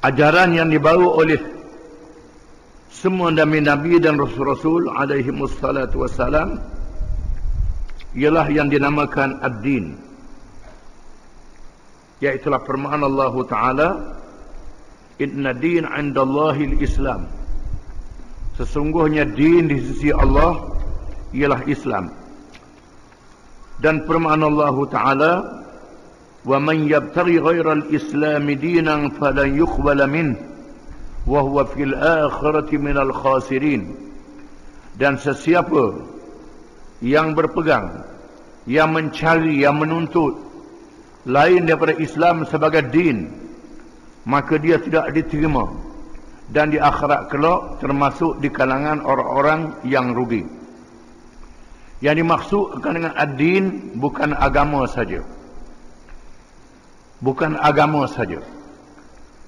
ajaran yang dibawa oleh semua nabi-nabi dan rasul-rasul alaihi wassalatu wassalam ialah yang dinamakan ad-din, iaitulah firman Allah Ta'ala, inna din 'indallahi al-islam, sesungguhnya din di sisi Allah ialah Islam. Dan firman Allah Ta'ala, wa man yabtaghi ghairal islam dinan falan yuqbala minhu wa huwa fil akhirati minal khasirin. Dan sesiapa yang berpegang, yang mencari, yang menuntut lain daripada Islam sebagai din, maka dia tidak diterima, dan di akhirat kelak termasuk di kalangan orang-orang yang rugi. Yang dimaksudkan dengan ad-din bukan agama saja, bukan agama saja,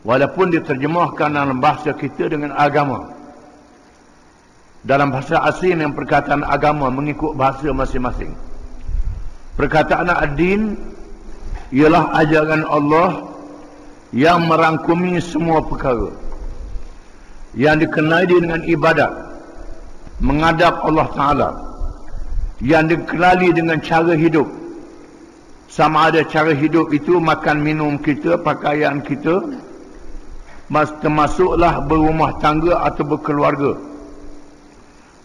walaupun diterjemahkan dalam bahasa kita dengan agama. Dalam bahasa asing yang perkataan agama mengikut bahasa masing-masing. Perkataan ad-din ialah ajaran Allah yang merangkumi semua perkara yang dikenali dengan ibadat, menghadap Allah Ta'ala, yang dikenali dengan cara hidup. Sama ada cara hidup itu makan minum kita, pakaian kita, termasuklah berumah tangga atau berkeluarga,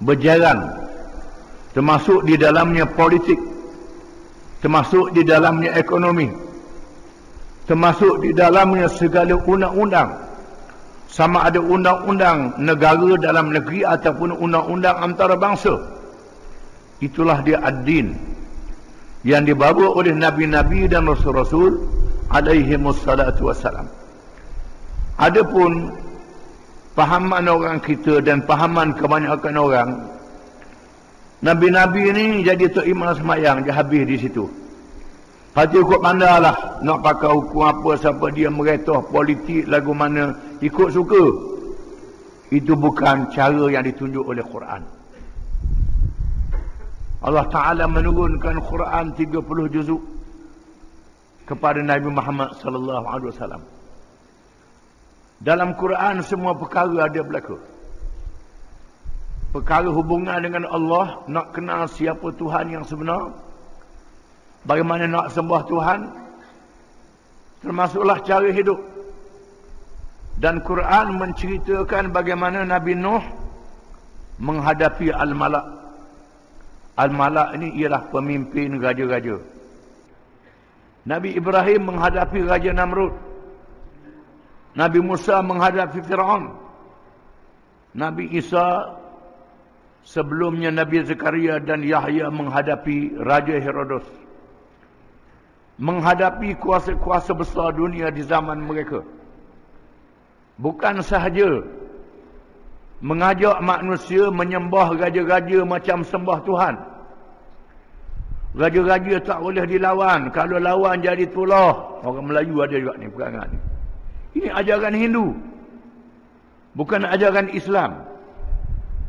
berjalan, termasuk di dalamnya politik, termasuk di dalamnya ekonomi, termasuk di dalamnya segala undang-undang, sama ada undang-undang negara dalam negeri ataupun undang-undang antarabangsa. Itulah dia ad-din yang dibawa oleh nabi-nabi dan rasul-rasul alaihi wassalatu wassalam. Adapun fahaman orang kita dan fahaman kebanyakan orang, nabi-nabi ni jadi tok imam semayang dia habis di situ. Hati ikut pandalah nak pakai hukum apa, siapa dia meretah politik lagu mana, ikut suka. Itu bukan cara yang ditunjuk oleh Quran. Allah Ta'ala menurunkan Quran 30 juzuk kepada Nabi Muhammad sallallahu alaihi wasallam. Dalam Quran semua perkara ada berlaku. Perkara hubungan dengan Allah, nak kenal siapa Tuhan yang sebenar, bagaimana nak sembah Tuhan, termasuklah cara hidup. Dan Quran menceritakan bagaimana Nabi Nuh menghadapi Al-Malak. Al-Malak ini ialah pemimpin raja-raja. Nabi Ibrahim menghadapi Raja Namrud. Nabi Musa menghadapi Fir'aun. Nabi Isa, sebelumnya Nabi Zakaria dan Yahya menghadapi Raja Herodos. Menghadapi kuasa-kuasa besar dunia di zaman mereka. Bukan sahaja mengajak manusia menyembah raja-raja macam sembah Tuhan. Raja-raja tak boleh dilawan. Kalau lawan jadi tulah. Orang Melayu ada juga ni perangai ni. Ini ajaran Hindu, bukan ajaran Islam.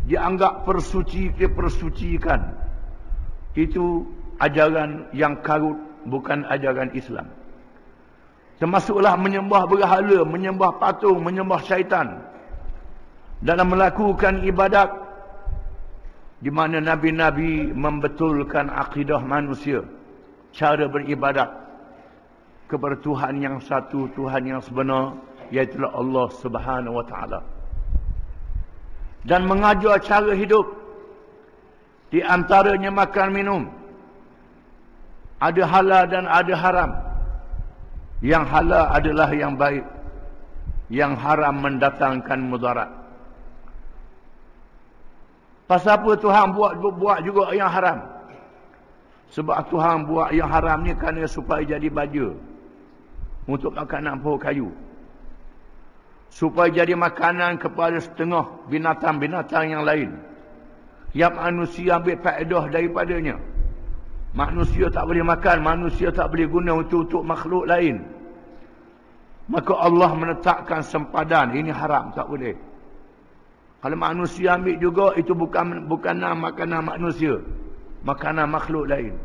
Dia anggap persucikan. Itu ajaran yang karut, bukan ajaran Islam. Termasuklah menyembah berhala, menyembah patung, menyembah syaitan. Dalam melakukan ibadat, di mana Nabi-Nabi membetulkan akidah manusia, cara beribadat kepada Tuhan yang satu, Tuhan yang sebenar, iaitu Allah Subhanahu wa Ta'ala. Dan mengajar cara hidup, di antaranya makan minum. Ada halal dan ada haram. Yang halal adalah yang baik, yang haram mendatangkan mudarat. Pasal apa Tuhan buat juga yang haram? Sebab Tuhan buat yang haram ni kerana supaya jadi baja untuk makanan pohon kayu, supaya jadi makanan kepada setengah binatang-binatang yang lain, yang manusia ambil faedah daripadanya. Manusia tak boleh makan, manusia tak boleh guna untuk makhluk lain. Maka Allah menetapkan sempadan, ini haram, tak boleh. Kalau manusia ambil juga, itu bukan makanan manusia, makanan makhluk lain,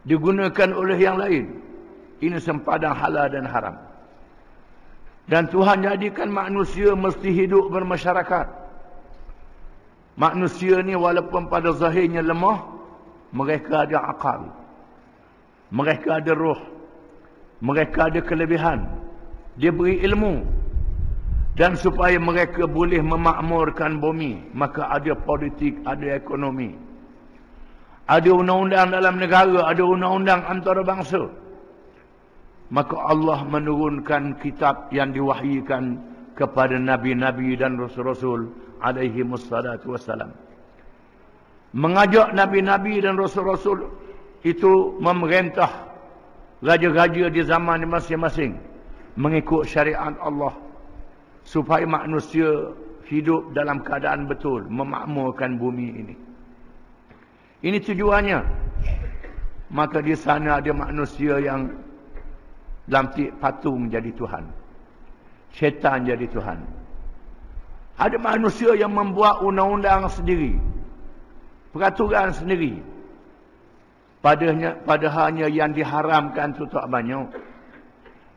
digunakan oleh yang lain. Ini sempadan halal dan haram. Dan Tuhan jadikan manusia mesti hidup bermasyarakat. Manusia ni walaupun pada zahirnya lemah, mereka ada akal. Mereka ada roh. Mereka ada kelebihan. Dia beri ilmu. Dan supaya mereka boleh memakmurkan bumi, maka ada politik, ada ekonomi. Ada undang-undang dalam negara, ada undang-undang antarabangsa. Maka Allah menurunkan kitab yang diwahyikan kepada nabi-nabi dan rasul-rasul alaihi wassalatu wassalam. Mengajak nabi-nabi dan rasul-rasul itu memerintah raja-raja di zaman masing-masing mengikut syariat Allah supaya manusia hidup dalam keadaan betul, memakmurkan bumi ini. Ini tujuannya. Maka di sana ada manusia yang lantik patung jadi Tuhan. Syaitan jadi Tuhan. Ada manusia yang membuat undang-undang sendiri. Peraturan sendiri. Padahalnya yang diharamkan itu tak banyak.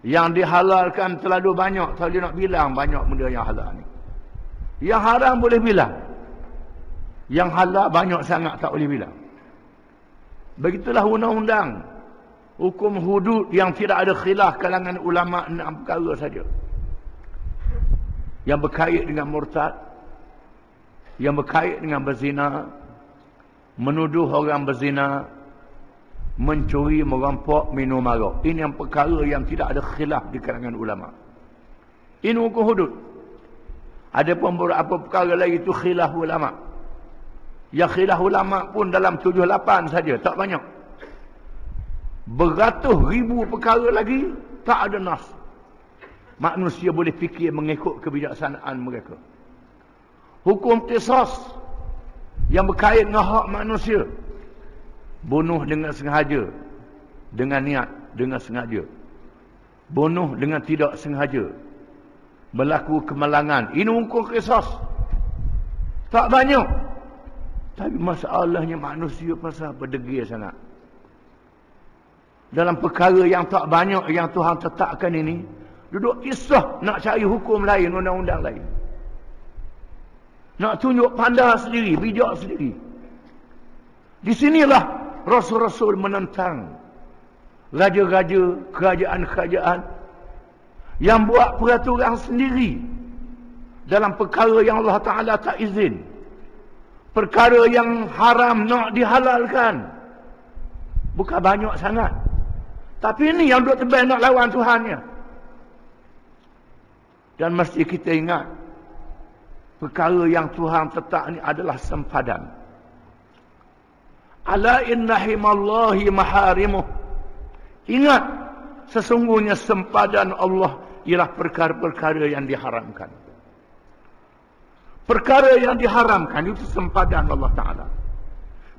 Yang dihalalkan terlalu banyak. Tak boleh nak bilang banyak benda yang halal ni. Yang haram boleh bilang. Yang halal banyak sangat tak boleh bilang. Begitulah undang-undang. Hukum hudud yang tidak ada khilaf kalangan ulama' 6 perkara saja. Yang berkait dengan murtad. Yang berkait dengan berzina. Menuduh orang berzina. Mencuri, merampok, minum arak. Ini yang perkara yang tidak ada khilaf di kalangan ulama'. Ini hukum hudud. Ada pun beberapa perkara lagi itu khilaf ulama'. Yang khilaf ulama' pun dalam 7-8 saja. Tak banyak. Beratus ribu perkara lagi tak ada nas. Manusia boleh fikir mengikut kebijaksanaan mereka. Hukum qisas yang berkait dengan hak manusia. Bunuh dengan sengaja, dengan niat, dengan sengaja. Bunuh dengan tidak sengaja. Berlaku kemalangan. Ini hukum qisas. Tak banyak. Tapi masalahnya manusia pasal berdegil sangat. Dalam perkara yang tak banyak yang Tuhan tetapkan ini, duduk kisah nak cari hukum lain, undang-undang lain. Nak tunjuk pandai sendiri, bijak sendiri. Di sinilah Rasul-Rasul menentang raja-raja, kerajaan-kerajaan yang buat peraturan sendiri dalam perkara yang Allah Ta'ala tak izin. Perkara yang haram nak dihalalkan. Bukan banyak sangat. Tapi ini yang duk tebal nak lawan Tuhannya. Dan mesti kita ingat, perkara yang Tuhan tetap ni adalah sempadan. Ala inna himallahi maharimuh. Ingat, sesungguhnya sempadan Allah ialah perkara-perkara yang diharamkan. Perkara yang diharamkan itu sempadan Allah Ta'ala.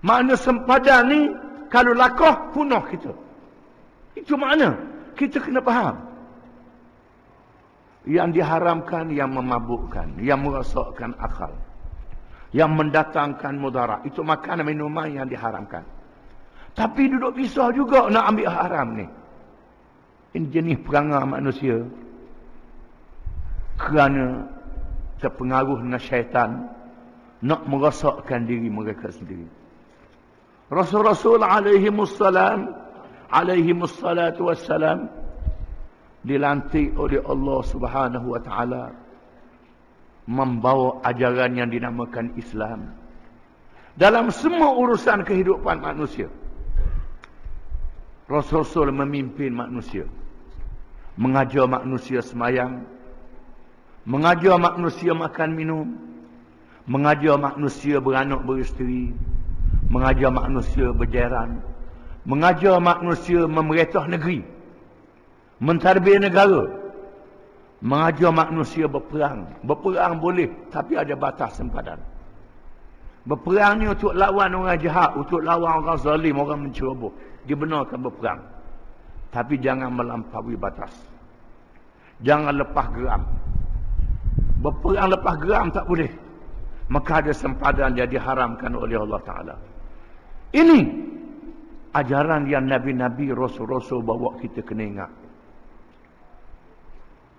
Makna sempadan ni, kalau lakah, punah kita. Itu makna. Kita kena faham. Yang diharamkan, yang memabukkan, yang merosakkan akal, yang mendatangkan mudarat. Itu makanan minuman yang diharamkan. Tapi duduk pisah juga nak ambil haram ni. Ini jenis perangai manusia. Kerana terpengaruh dengan syaitan, nak merosakkan diri mereka sendiri. Rasul-Rasul alaihimussalatu wassalam dilantik oleh Allah Subhanahu wa taala membawa ajaran yang dinamakan Islam dalam semua urusan kehidupan manusia. Rasul-Rasul memimpin manusia, mengajar manusia semayang, mengajar manusia makan minum, mengajar manusia beranak beristeri, mengajar manusia berjairan, mengajar manusia memerintah negeri, mentadbir negara, mengajar manusia berperang. Berperang boleh, tapi ada batas sempadan. Berperang ni untuk lawan orang jahat, untuk lawan orang zalim, orang menceroboh. Dibenarkan berperang. Tapi jangan melampaui batas. Jangan lepas geram. Berperang lepas geram tak boleh. Maka ada sempadan yang diharamkan oleh Allah Ta'ala. Ini ajaran yang Nabi-Nabi, Rasul-Rasul bawa kita kena ingat.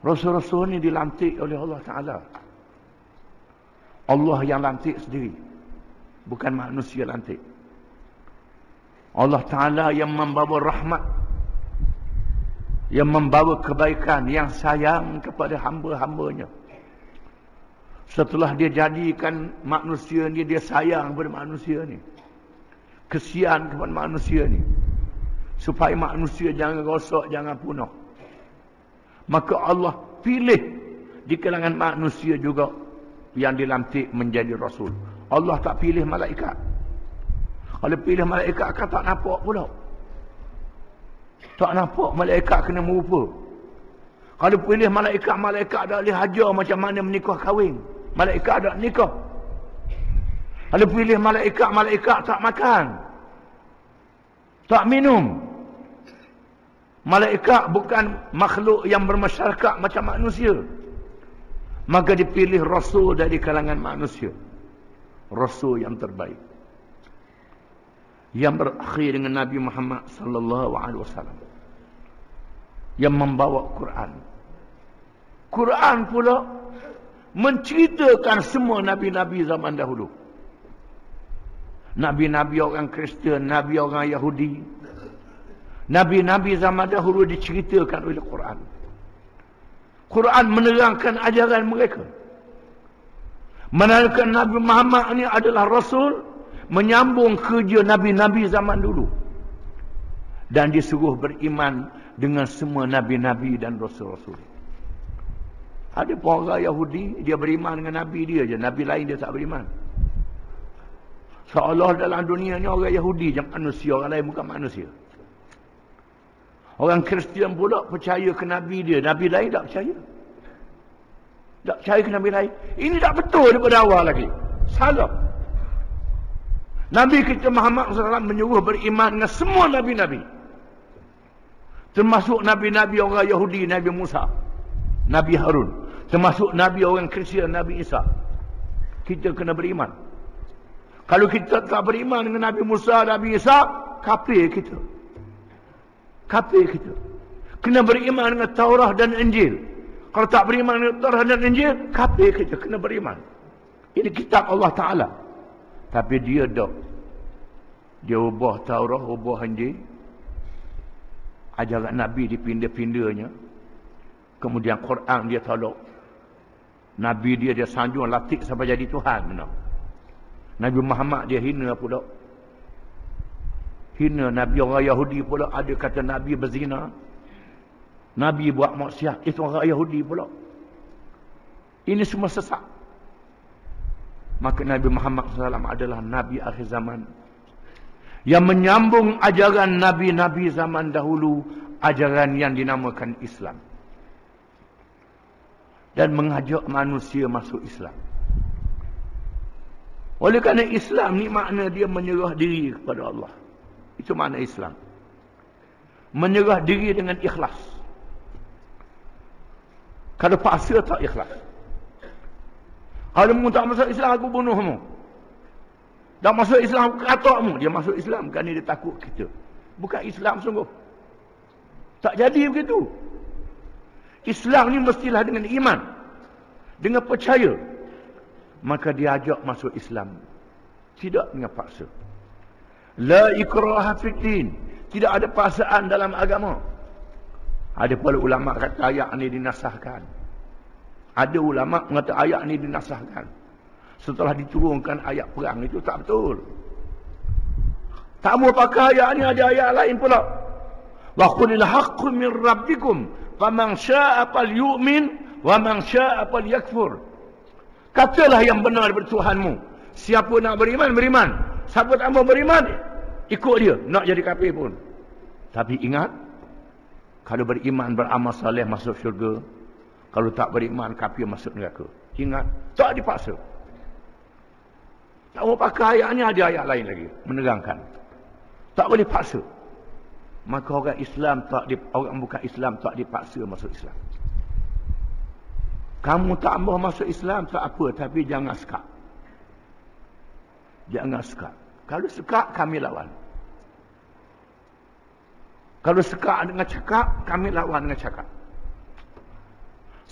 Rasul-rasul ni dilantik oleh Allah Ta'ala. Allah yang lantik sendiri. Bukan manusia lantik. Allah Ta'ala yang membawa rahmat. Yang membawa kebaikan. Yang sayang kepada hamba-hambanya. Setelah dia jadikan manusia ni, dia sayang kepada manusia ni. Kesian kepada manusia ni. Supaya manusia jangan rosak, jangan punah. Maka Allah pilih di kalangan manusia juga yang dilantik menjadi Rasul. Allah tak pilih malaikat. Kalau pilih malaikat kan tak nampak pula. Tak nampak malaikat kena merupa. Kalau pilih malaikat, malaikat tak boleh hajar macam mana menikah kahwin. Malaikat tak nikah. Kalau pilih malaikat, malaikat tak makan. Tak minum. Malaikat bukan makhluk yang bermasyarakat macam manusia. Maka dipilih Rasul dari kalangan manusia. Rasul yang terbaik. Yang berakhir dengan Nabi Muhammad sallallahu alaihi wasallam. Yang membawa Quran. Quran pula menceritakan semua nabi-nabi zaman dahulu. Nabi-nabi orang Kristian, nabi orang Yahudi. Nabi-nabi zaman dahulu diceritakan oleh Quran. Quran menerangkan ajaran mereka. Menerangkan Nabi Muhammad ini adalah Rasul, menyambung kerja Nabi-Nabi zaman dulu. Dan disuruh beriman dengan semua Nabi-Nabi dan Rasul-Rasul. Ada pun orang Yahudi, dia beriman dengan Nabi dia je. Nabi lain dia tak beriman. Seolah dalam dunia ni orang Yahudi je manusia, orang lain bukan manusia. Orang Kristian pula percaya ke Nabi dia. Nabi lain tak percaya. Tak percaya ke Nabi lain. Ini tak betul daripada awal lagi. Salah. Nabi kita Muhammad SAW menyuruh beriman dengan semua Nabi-Nabi. Termasuk Nabi-Nabi orang Yahudi, Nabi Musa. Nabi Harun. Termasuk Nabi orang Kristian, Nabi Isa. Kita kena beriman. Kalau kita tak beriman dengan Nabi Musa, Nabi Isa, kafir kita. Kafir kita. Kena beriman dengan Taurah dan Injil. Kalau tak beriman dengan Taurah dan Injil, kafir kita. Kena beriman. Ini kitab Allah Ta'ala. Tapi dia tak. Dia ubah Taurah, ubah Injil. Ajaran Nabi dipindah-pindahnya. Kemudian Quran dia tolak. Nabi dia sanjung latih sampai jadi Tuhan. Benar. Nabi Muhammad dia hina pula. Hina Nabi orang Yahudi pula. Ada kata Nabi berzina. Nabi buat maksiat. Itu orang Yahudi pula. Ini semua sesat. Maka Nabi Muhammad SAW adalah Nabi akhir zaman. Yang menyambung ajaran Nabi-Nabi zaman dahulu. Ajaran yang dinamakan Islam. Dan mengajak manusia masuk Islam. Oleh kerana Islam ni makna dia menyerah diri kepada Allah. Itu makna Islam. Menyerah diri dengan ikhlas. Kalau paksa tak ikhlas. Kalau mu tak masuk Islam, aku bunuhmu. Tak masuk Islam, aku katakmu. Dia masuk Islam kerana dia takut kita. Bukan Islam sungguh. Tak jadi begitu. Islam ni mestilah dengan iman. Dengan percaya. Maka dia ajak masuk Islam. Tidak dengan paksa. La ikraha fiddin. Tidak ada paksaan dalam agama. Ada pula ulama kata ayat ni dinasahkan. Ada ulama mengata ayat ni dinasahkan. Setelah diturunkan ayat perang itu tak betul. Tak mau pakai ayat ni, ada ayat lain pula. Wa qulil haqqu min rabbikum faman syaa'a falyu'min wa man syaa'a falyakfur. Katalah yang benar daripada Tuhanmu. Siapa nak beriman, beriman. Siapa tak mau beriman, ikut dia. Nak jadi kafir pun. Tapi ingat, kalau beriman, beramal saleh masuk syurga. Kalau tak beriman, kafir masuk neraka. Ingat, tak dipaksa. Tak mau pakai ayat ni, ada ayat lain lagi menerangkan. Tak boleh paksa. Maka orang Islam orang bukan Islam tak dipaksa masuk Islam. Kamu tak mahu masuk Islam tak apa, tapi jangan sekat. Jangan sekat. Kalau sekat, kami lawan. Kalau sekat dengan cakap, kami lawan dengan cakap.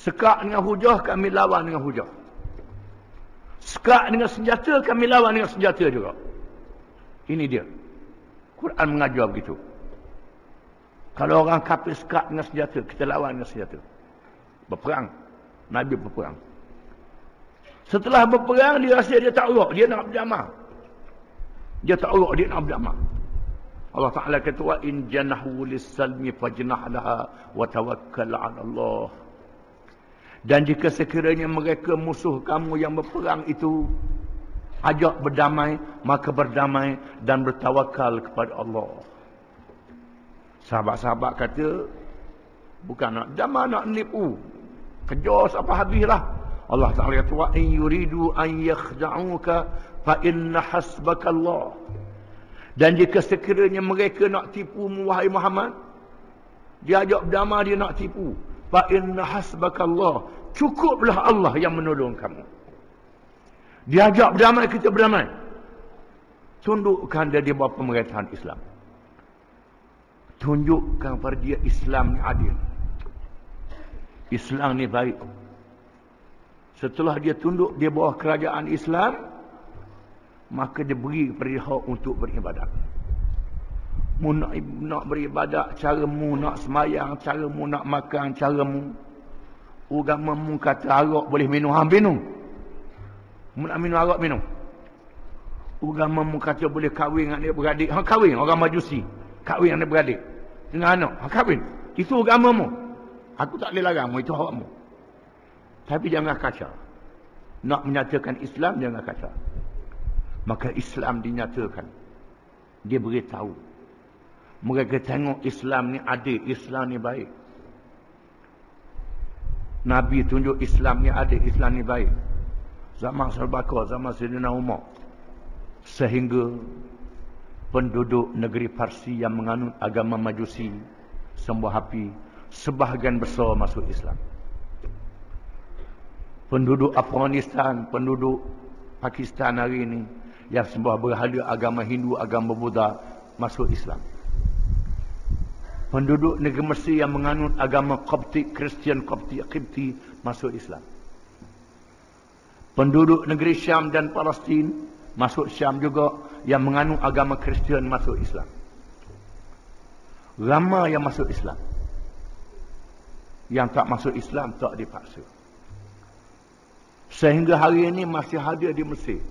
Sekak dengan hujah, kami lawan dengan hujah. Sekak dengan senjata, kami lawan dengan senjata juga. Ini dia. Quran mengajar begitu. Kalau orang kafir sekak dengan senjata, kita lawan dengan senjata. Berperang. Nabi berperang. Setelah berperang, dia rasa dia tak urut. Dia nak berdamai. Dia tak urut, dia nak berdamai. Allah Ta'ala kata, wa in janahu lis-salmi fajnah laha wa tawakkal 'ala Allah. Dan jika sekiranya mereka musuh kamu yang berperang itu ajak berdamai, maka berdamai dan bertawakal kepada Allah. Sahabat-sahabat kata, bukan nak damai, nak nipu. Kejar sampai habislah. Allah Ta'ala kata, wa in yuridu an yakhda'uka fa inna hasbaka Allah. Dan jika sekiranya mereka nak tipu wahai Muhammad, dia ajak berdamai, dia nak tipu. Fa inna hasbaka Allah. Cukuplah Allah yang menolong kamu. Dia ajak berdamai, kita berdamai. Tundukkan dia di bawah pemerintahan Islam. Tunjukkan pada dia Islam ni adil. Islam ni baik. Setelah dia tunduk di bawah kerajaan Islam, maka dia beri kepada dia hak untuk beribadat. Mu nak beribadat, caramu nak semayang, caramu nak makan, caramu. Agamamu kata arak boleh minum, minum. Mu nak minum arak, minum. Agamamu kata boleh kahwin dengan adik beradik, kahwin. Orang Majusi kahwin dengan adik beradik dengan anak, kahwin. Itu agamamu. Aku tak boleh larangmu, itu hakmu. Tapi jangan kacau. Nak menyatakan Islam, jangan kacau. Maka Islam dinyatakan. Dia beritahu. Mereka tengok Islam ni adil, Islam ni baik. Nabi tunjuk Islam ni adil, Islam ni baik. Zaman Abu Bakar, zaman Sayyidina Umar. Sehingga penduduk negeri Parsi yang menganut agama Majusi, sembah api, sebahagian besar masuk Islam. Penduduk Afghanistan, penduduk Pakistan hari ini yang sembah berhala agama Hindu, agama Buddha masuk Islam. Penduduk negeri Mesir yang menganut agama Koptik, Kristian Kopti masuk Islam. Penduduk negeri Syam dan Palestin masuk Syam juga yang menganut agama Kristian masuk Islam. Ramai yang masuk Islam. Yang tak masuk Islam tak dipaksa. Sehingga hari ini masih ada di Mesir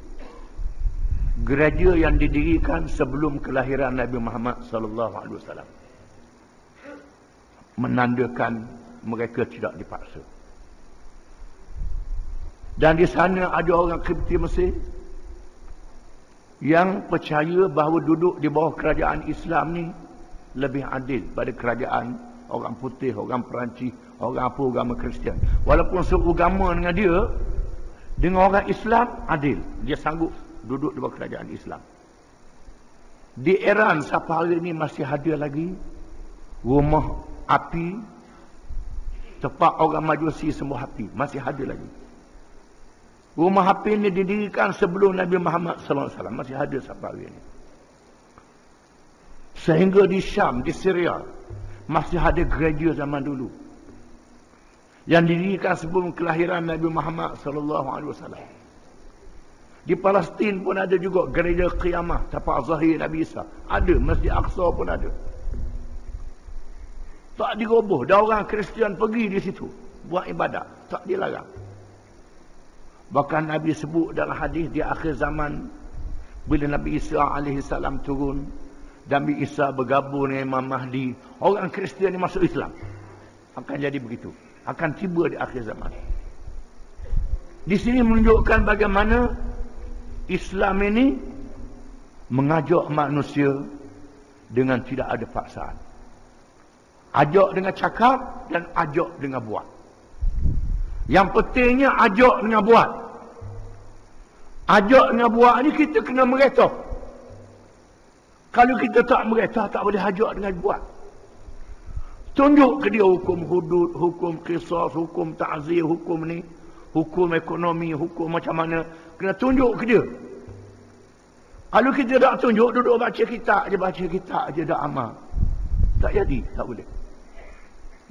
gereja yang didirikan sebelum kelahiran Nabi Muhammad sallallahu alaihi wasallam. Menandakan mereka tidak dipaksa. Dan di sana ada orang Kipti Mesir yang percaya bahawa duduk di bawah kerajaan Islam ni lebih adil pada kerajaan orang putih, orang Perancis, orang apa, agama Kristian. Walaupun seagama dengan dia, dengan orang Islam adil. Dia sanggup duduk di bawah kerajaan Islam. Di Iran sampai hari ini masih ada lagi rumah api, tempat orang Majusi sembah api, masih ada lagi. Rumah api ini didirikan sebelum Nabi Muhammad sallallahu alaihi wasallam, masih ada sampai hari ini. Sehingga di Syam, di Syria masih ada gereja zaman dulu yang didirikan sebelum kelahiran Nabi Muhammad sallallahu alaihi wasallam. Di Palestin pun ada juga gereja Qiyamah, tempat zahir Nabi Isa. Ada, Masjid Aqsa pun ada. Tak diroboh. Dah orang Kristian pergi di situ buat ibadat, tak dilarang. Bahkan Nabi sebut dalam hadis di akhir zaman, bila Nabi Isa alaihi salam turun dan Nabi Isa bergabung dengan Imam Mahdi, orang Kristian ni masuk Islam. Akan jadi begitu. Akan tiba di akhir zaman. Di sini menunjukkan bagaimana Islam ini mengajak manusia dengan tidak ada paksaan. Ajak dengan cakap dan ajak dengan buat. Yang pentingnya ajak dengan buat. Ajak dengan buat ni kita kena meretah. Kalau kita tak meretah, tak boleh ajak dengan buat. Tunjuk ke dia hukum hudud, hukum qisas, hukum ta'zir, hukum ni, hukum ekonomi, hukum macam mana. Kena tunjuk ke dia. Kalau kita tak tunjuk, duduk baca kitab je, dah amal. Tak jadi, tak boleh.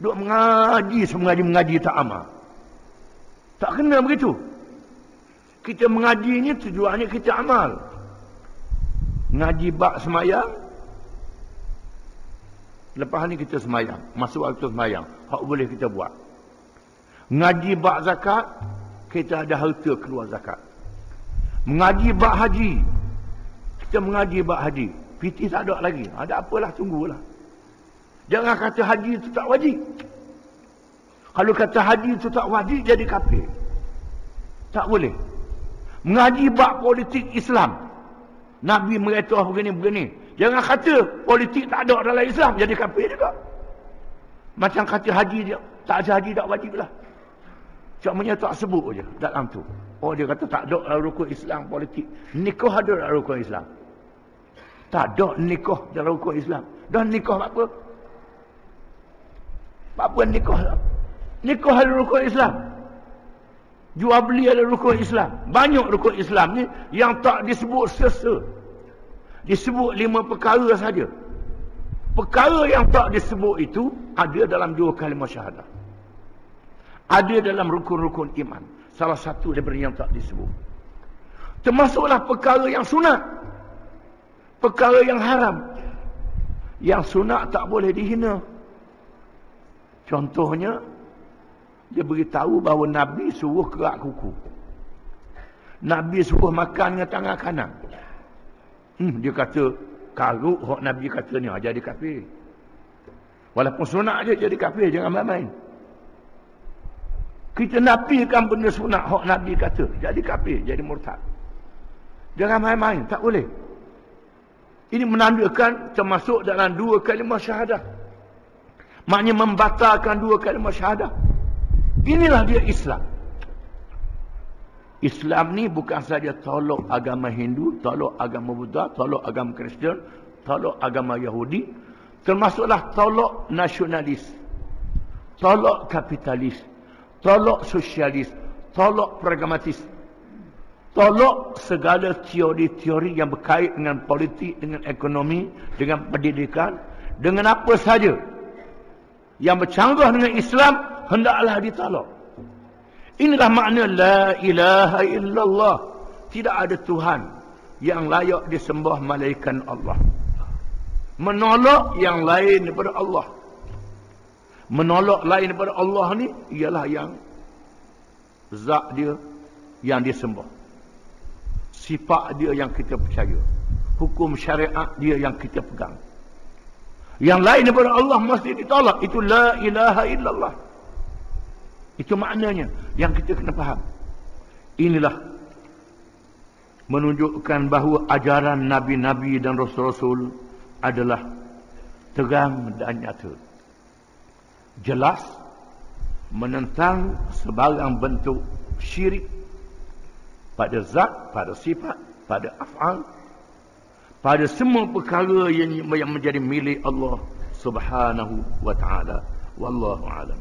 Duduk mengaji, mengaji tak amal. Tak kena begitu. Kita mengaji ni tujuannya kita amal. Ngaji bab semayang. Lepas ni kita semayang. Masuk waktu semayang. Hak boleh kita buat. Ngaji bab zakat. Kita ada harta keluar zakat. Mengaji bab haji. Kita mengaji bab haji. PT tak ada lagi. Ada apalah, tunggulah. Jangan kata haji itu tak wajib. Kalau kata haji itu tak wajib, jadi kafir. Tak boleh. Mengaji bab politik Islam. Nabi merintah begini-begini. Jangan kata politik tak ada dalam Islam, jadi kafir juga. Macam kata haji dia, tak ada haji tak wajib lah. Cumanya tak sebut je dalam tu. Oh, dia kata tak ada dalam rukun Islam politik. Nikah ada dalam rukun Islam. Tak ada nikah dalam rukun Islam. Dan nikah apa? Apa nikah? Nikah ada rukun Islam. Jual beli ada rukun Islam. Banyak rukun Islam ni yang tak disebut sesa. Disebut 5 perkara saja. Perkara yang tak disebut itu ada dalam 2 kalimah syahadah. Ada dalam rukun-rukun iman. Salah satu daripada yang tak disebut. Termasuklah perkara yang sunat. Perkara yang haram. Yang sunat tak boleh dihina. Contohnya, dia beritahu bahawa Nabi suruh kerak kuku. Nabi suruh makan dengan tangan kanan. Dia kata, karuk hak Nabi kata ni, jadi kafir. Walaupun sunat je jadi kafir, jangan main-main. Kita nafikan benda sunat hak Nabi kata, jadi kafir, jadi murtad. Jangan main-main, tak boleh. Ini menandakan termasuk dalam 2 kalimah syahadah. Maknanya membatalkan 2 kalimah syahadah. Inilah dia Islam. Islam ni bukan saja tolak agama Hindu, tolak agama Buddha, tolak agama Kristian, tolak agama Yahudi. Termasuklah tolak nasionalis, tolak kapitalis, tolak sosialis, tolak pragmatis. Tolak segala teori-teori yang berkait dengan politik, dengan ekonomi, dengan pendidikan, dengan apa saja yang bercanggah dengan Islam, hendaklah ditolak. Inilah makna la ilaha illallah. Tidak ada Tuhan yang layak disembah melainkan Allah. Menolak yang lain daripada Allah. Menolak lain daripada Allah ni ialah yang zat dia yang disembah. Sifat dia yang kita percaya. Hukum syariat dia yang kita pegang. Yang lain daripada Allah mesti ditolak. Itu la ilaha illallah. Itu maknanya yang kita kena faham. Inilah menunjukkan bahawa ajaran Nabi-Nabi dan Rasul-Rasul adalah terang dan nyata. Jelas menentang sebarang bentuk syirik pada zat, pada sifat, pada af'al, pada semua perkara yang menjadi milik Allah Subhanahu wa ta'ala. Wallahu a'lam.